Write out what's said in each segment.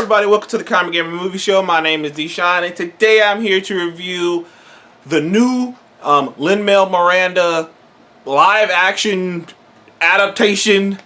everybody, welcome to the Comic Gamer Movie Show. My name is Deshaun, and today I'm here to review the new Lin-Manuel Miranda live-action adaptation,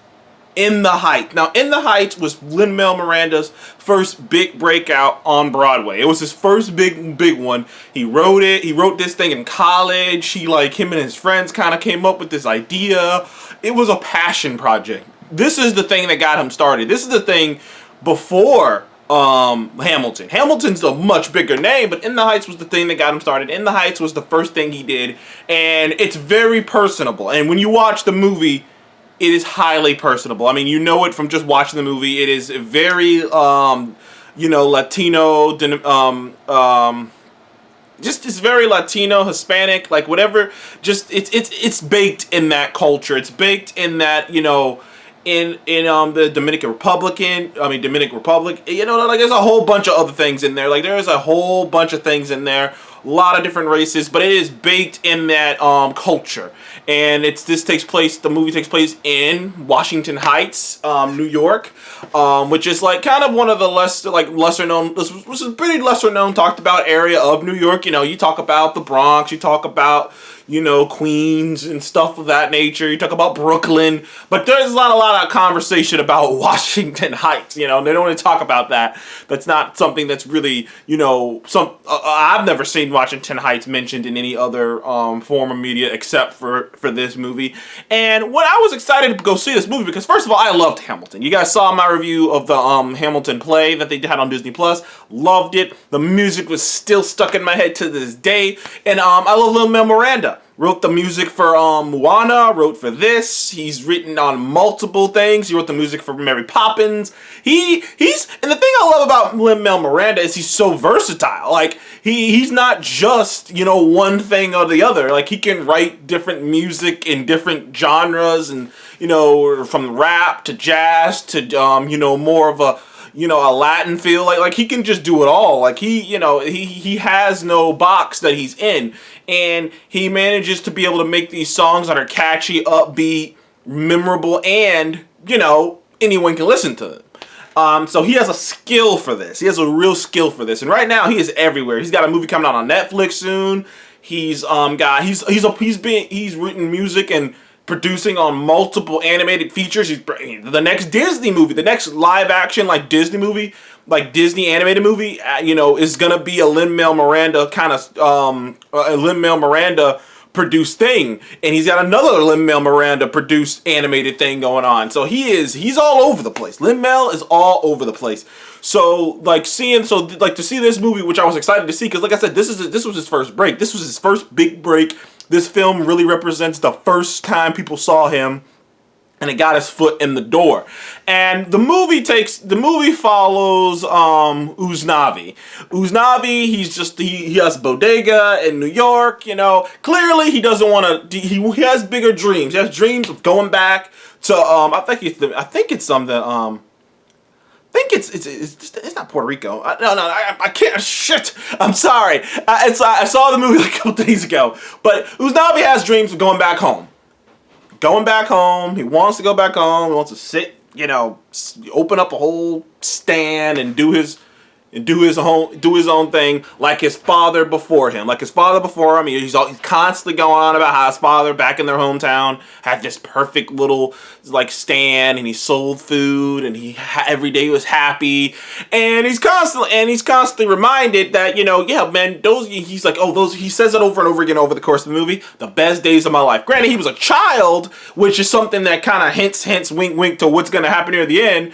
In the Heights. Now, In the Heights was Lin-Manuel Miranda's first big breakout on Broadway. It was his first big one. He wrote it. He wrote this thing in college. Him and his friends kind of came up with this idea. It was a passion project. This is the thing that got him started. This is the thing before Hamilton. Hamilton's a much bigger name, but In the Heights was the thing that got him started. In the Heights was the first thing he did, and it's very personable. And when you watch the movie, it is highly personable. I mean, you know it from just watching the movie. It is very, Latino, just it's very Latino, Hispanic, like whatever. Just it's baked in that culture. It's baked in that, in the Dominican Republic, like there's a whole bunch of other things in there. Like there's a whole bunch of things in there, a lot of different races, but it is baked in that culture. And the movie takes place in Washington Heights, New York, which is like kind of one of the lesser known, this is a pretty lesser known, talked about area of New York. You talk about the Bronx, you talk about Queens and stuff of that nature. You talk about Brooklyn, but there's not a lot of conversation about Washington Heights. They don't really talk about that. That's not something that's really, I've never seen Washington Heights mentioned in any other form of media except for this movie. And when I was excited to go see this movie, because first of all, I loved Hamilton. You guys saw my review of the Hamilton play that they had on Disney Plus. Loved it. The music was still stuck in my head to this day. And I love Lin-Manuel Miranda. Wrote the music for Moana, wrote for this. He's written on multiple things. He wrote the music for Mary Poppins. And the thing I love about Lin-Manuel Miranda is he's so versatile. Like he's not just, one thing or the other. Like he can write different music in different genres, and from rap to jazz to more of a a Latin feel. Like he can just do it all. Like he has no box that he's in. And he manages to be able to make these songs that are catchy, upbeat, memorable, and, anyone can listen to them. So he has a skill for this. He has a real skill for this. And right now he is everywhere. He's got a movie coming out on Netflix soon. He's written music and producing on multiple animated features. The next Disney movie, the next live action Disney movie, Disney animated movie, is gonna be a Lin-Manuel Miranda Lin-Manuel Miranda produced thing, and he's got another Lin-Manuel Miranda produced animated thing going on. So he's all over the place. Lin-Manuel is all over the place. So to see this movie, which I was excited to see, because like I said, this was his first break. This was his first big break. This film really represents the first time people saw him, and it got his foot in the door. And the movie follows Uznavi. Uznavi, he has Bodega in New York. Clearly he doesn't want to. He has bigger dreams. He has dreams of going back to I think it's not Puerto Rico. I can't. Shit. I'm sorry. I saw the movie a couple days ago. But Uznavi has dreams of going back home. He wants to go back home. He wants to sit, open up a whole stand and do his own thing like his father before him. He's constantly going on about how his father back in their hometown had this perfect little stand, and he sold food, and every day was happy, and he's constantly reminded that he says it over and over again over the course of the movie, the best days of my life. Granted, he was a child, which is something that kind of hints, wink, wink to what's going to happen near the end.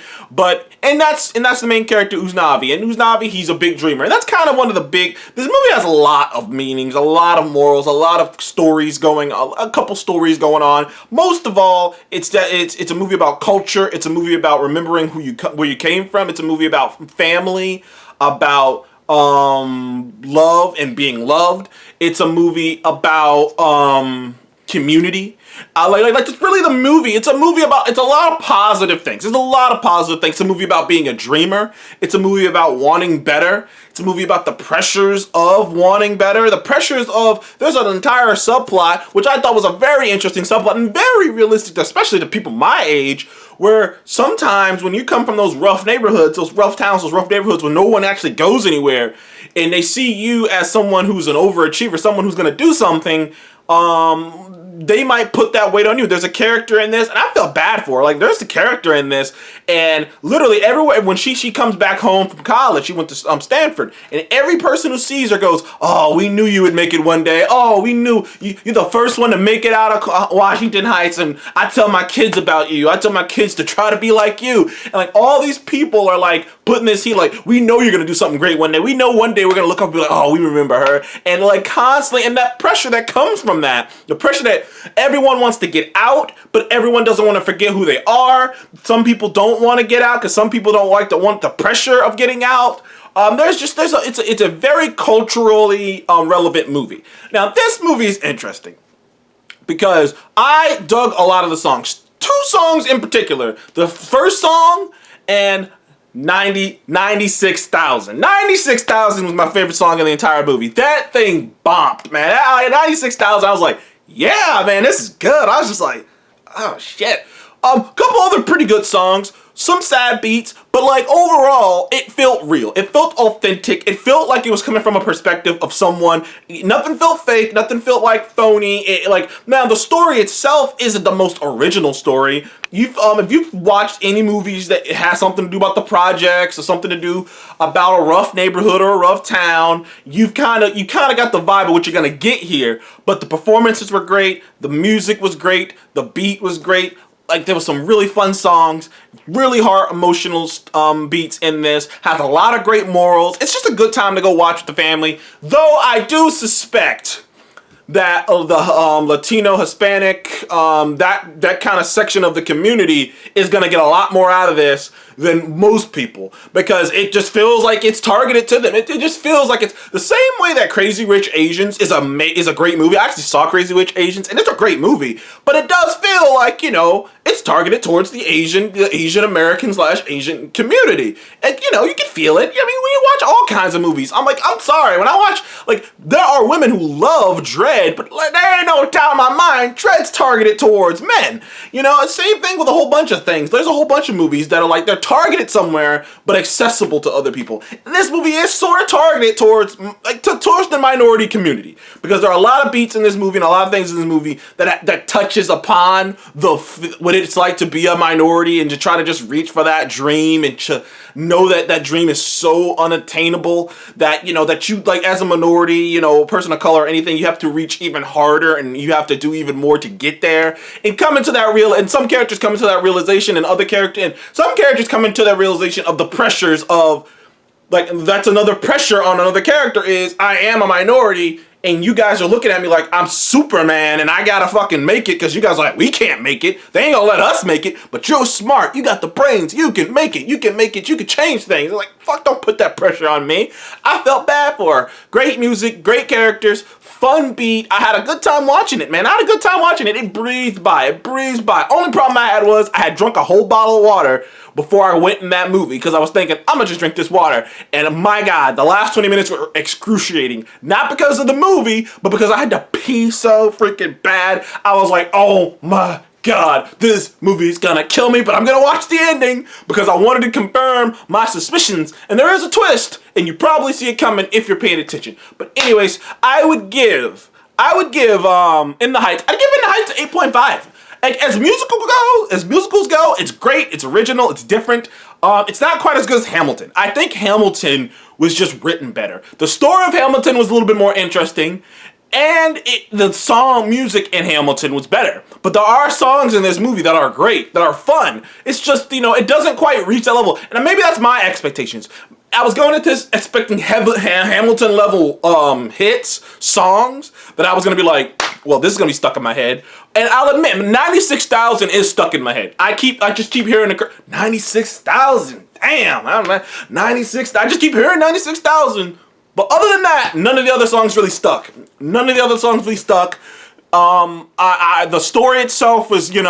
And that's the main character, Uznavi. And Uznavi, he's a big dreamer. And that's kind of one of the this movie has a lot of meanings, a lot of morals, a lot of stories a couple stories going on. Most of all, it's a movie about culture. It's a movie about remembering where you came from. It's a movie about family, about love and being loved. It's a movie about community. It's really the movie. It's a lot of positive things. There's a lot of positive things. It's a movie about being a dreamer. It's a movie about wanting better. It's a movie about the pressures of wanting better. There's an entire subplot, which I thought was a very interesting subplot and very realistic, especially to people my age, where sometimes when you come from those rough neighborhoods, those rough towns, those rough neighborhoods where no one actually goes anywhere, and they see you as someone who's an overachiever, someone who's going to do something, they might put that weight on you. There's a character in this, and I felt bad for her. Like, there's a character in this, and literally everywhere, when she comes back home from college, she went to Stanford, and every person who sees her goes, oh, we knew you would make it one day. Oh, we knew you're the first one to make it out of Washington Heights, and I tell my kids about you. I tell my kids to try to be like you. And like, all these people are like putting this heat, like, we know you're gonna do something great one day. We know one day we're gonna look up and be like, oh, we remember her. And like constantly, and that pressure that comes from that, the pressure that everyone wants to get out, but everyone doesn't want to forget who they are. Some people don't want to get out because some people don't want the pressure of getting out. It's a very culturally relevant movie. Now, this movie is interesting because I dug a lot of the songs. 2 songs in particular. The first song and 96,000. 96,000 was my favorite song in the entire movie. That thing bombed, man. 96,000, I was like, yeah, man, this is good. I was just like, oh, shit. Couple other pretty good songs, some sad beats, but like overall, it felt real. It felt authentic. It felt like it was coming from a perspective of someone. Nothing felt fake. Nothing felt like phony. Now the story itself isn't the most original story. If you've watched any movies that has something to do about the projects or something to do about a rough neighborhood or a rough town, you kind of got the vibe of what you're gonna get here. But the performances were great. The music was great. The beat was great. Like, there was some really fun songs, really hard emotional beats in this, has a lot of great morals. It's just a good time to go watch with the family. Though I do suspect that the Latino, Hispanic, that kind of section of the community is going to get a lot more out of this than most people, because it just feels like it's targeted to them. It just feels like it's the same way that Crazy Rich Asians is a great movie. I actually saw Crazy Rich Asians, and it's a great movie, but it does feel like, it's targeted towards the Asian American / Asian community. And, you can feel it. I mean, when you watch all kinds of movies, I'm sorry, when I watch, there are women who love Dredd, but there ain't no doubt in my mind, Dredd's targeted towards men. Same thing with a whole bunch of things. There's a whole bunch of movies that are they're targeted somewhere, but accessible to other people. And this movie is sort of targeted towards the minority community, because there are a lot of beats in this movie and a lot of things in this movie that touches upon what it's like to be a minority and to try to just reach for that dream and to know that dream is so unattainable that, that you, as a minority, a person of color or anything, you have to reach even harder and you have to do even more to get there. And some characters come into that realization, and some characters come into that realization of the pressures of, that's another pressure on another character is, I am a minority, and you guys are looking at me like I'm Superman and I gotta fucking make it, because you guys are like, we can't make it. They ain't gonna let us make it, but you're smart. You got the brains. You can make it. You can make it. You can change things. Like, fuck, don't put that pressure on me. I felt bad for her. Great music, great characters, fun beat. I had a good time watching it, man. I had a good time watching it. It breezed by. Only problem I had was I had drunk a whole bottle of water before I went in that movie, because I was thinking, I'm gonna just drink this water. And my God, the last 20 minutes were excruciating. Not because of the movie, but because I had to pee so freaking bad. I was like, oh my God, this movie's gonna kill me, but I'm gonna watch the ending because I wanted to confirm my suspicions. And there is a twist, and you probably see it coming if you're paying attention. But anyways, I would give In the Heights, I'd give In the Heights 8.5. As musicals go, it's great, it's original, it's different. It's not quite as good as Hamilton. I think Hamilton was just written better. The story of Hamilton was a little bit more interesting, and the song music in Hamilton was better. But there are songs in this movie that are great, that are fun. It's just, it doesn't quite reach that level. And maybe that's my expectations. I was going into this expecting Hamilton level hits, songs, that I was going to be like, well, this is going to be stuck in my head. And I'll admit, 96,000 is stuck in my head. I just keep hearing 96,000. Damn, I don't know, 96. I just keep hearing 96,000. But other than that, none of the other songs really stuck. The story itself was, it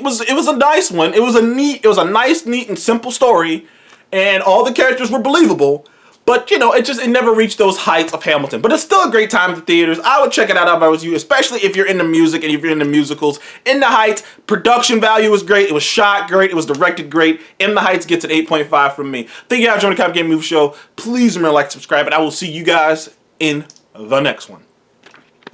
was a nice one. It was a nice, neat, and simple story, and all the characters were believable. But, you know, it never reached those heights of Hamilton. But it's still a great time at the theaters. I would check it out if I was you, especially if you're into music and if you're into musicals. In the Heights, production value was great. It was shot great. It was directed great. In the Heights gets an 8.5 from me. Thank you guys for joining the Comic Game Movie Show. Please remember to like, subscribe, and I will see you guys in the next one.